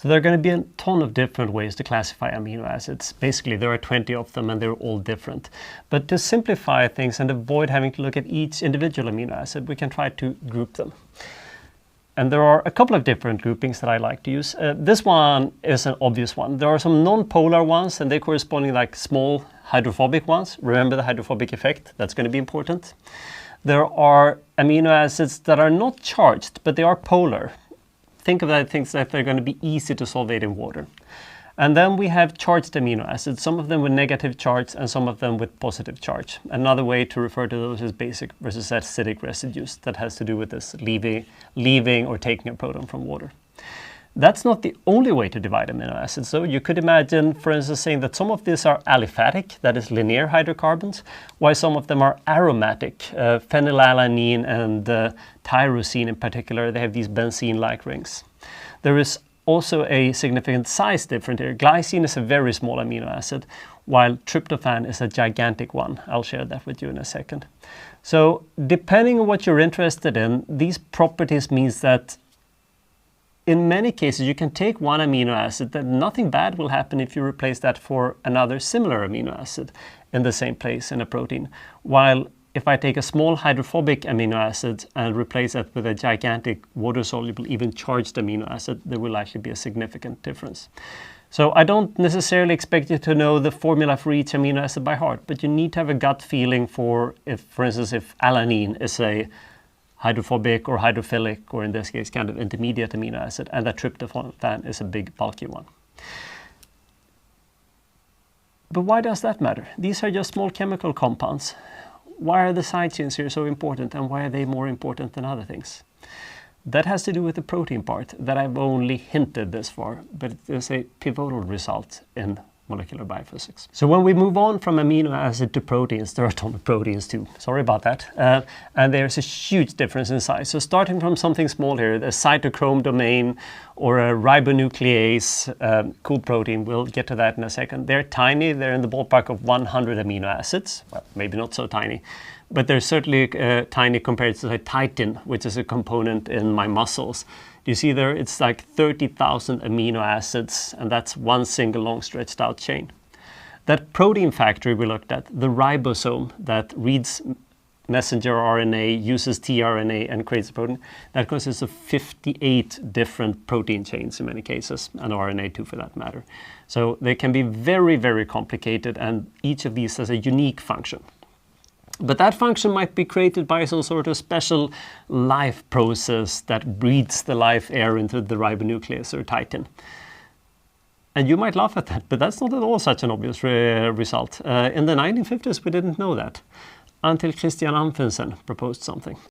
So there are going to be a ton of different ways to classify amino acids. Basically, there are 20 of them and they're all different. But to simplify things and avoid having to look at each individual amino acid, we can try to group them. And there are a couple of different groupings that I like to use. This one is an obvious one. There are some non-polar ones and they corresponding like small hydrophobic ones. Remember the hydrophobic effect, that's going to be important. There are amino acids that are not charged, but they are polar. Think of that things that they're going to be easy to solvate in water. And then we have charged amino acids, some of them with negative charge and some of them with positive charge. Another way to refer to those is basic versus acidic residues. That has to do with this leaving or taking a proton from water. That's not the only way to divide amino acids. So you could imagine, for instance, saying that some of these are aliphatic, that is linear hydrocarbons, while some of them are aromatic, phenylalanine and tyrosine in particular. They have these benzene-like rings. There is also a significant size difference here. Glycine is a very small amino acid, while tryptophan is a gigantic one. I'll share that with you in a second. So depending on what you're interested in, these properties means that in many cases, you can take one amino acid that nothing bad will happen if you replace that for another similar amino acid in the same place in a protein. While if I take a small hydrophobic amino acid and replace that with a gigantic water-soluble, even charged amino acid, there will actually be a significant difference. So I don't necessarily expect you to know the formula for each amino acid by heart, but you need to have a gut feeling for if, for instance, if alanine is a hydrophobic or hydrophilic, or in this case, kind of intermediate amino acid, and that tryptophan is a big bulky one. But why does that matter? These are just small chemical compounds. Why are the side chains here so important, and why are they more important than other things? That has to do with the protein part that I've only hinted this far, but it is a pivotal result in molecular biophysics. So when we move on from amino acid to proteins, there are a ton of proteins too. Sorry about that. And there's a huge difference in size. So starting from something small here, the cytochrome domain or a ribonuclease, cool protein, we'll get to that in a second. They're tiny. They're in the ballpark of 100 amino acids. Well, maybe not so tiny, but they're certainly tiny compared to the titin, which is a component in my muscles. You see there, it's like 30,000 amino acids, and that's one single long stretched out chain. That protein factory we looked at, the ribosome that reads messenger RNA, uses tRNA and creates a protein, that consists of 58 different protein chains in many cases, and RNA too for that matter. So they can be very, very complicated, and each of these has a unique function. But that function might be created by some sort of special life process that breathes the life air into the ribonuclease or titin. And you might laugh at that, but that's not at all such an obvious result. In the 1950s, we didn't know that until Christian Amundsen proposed something.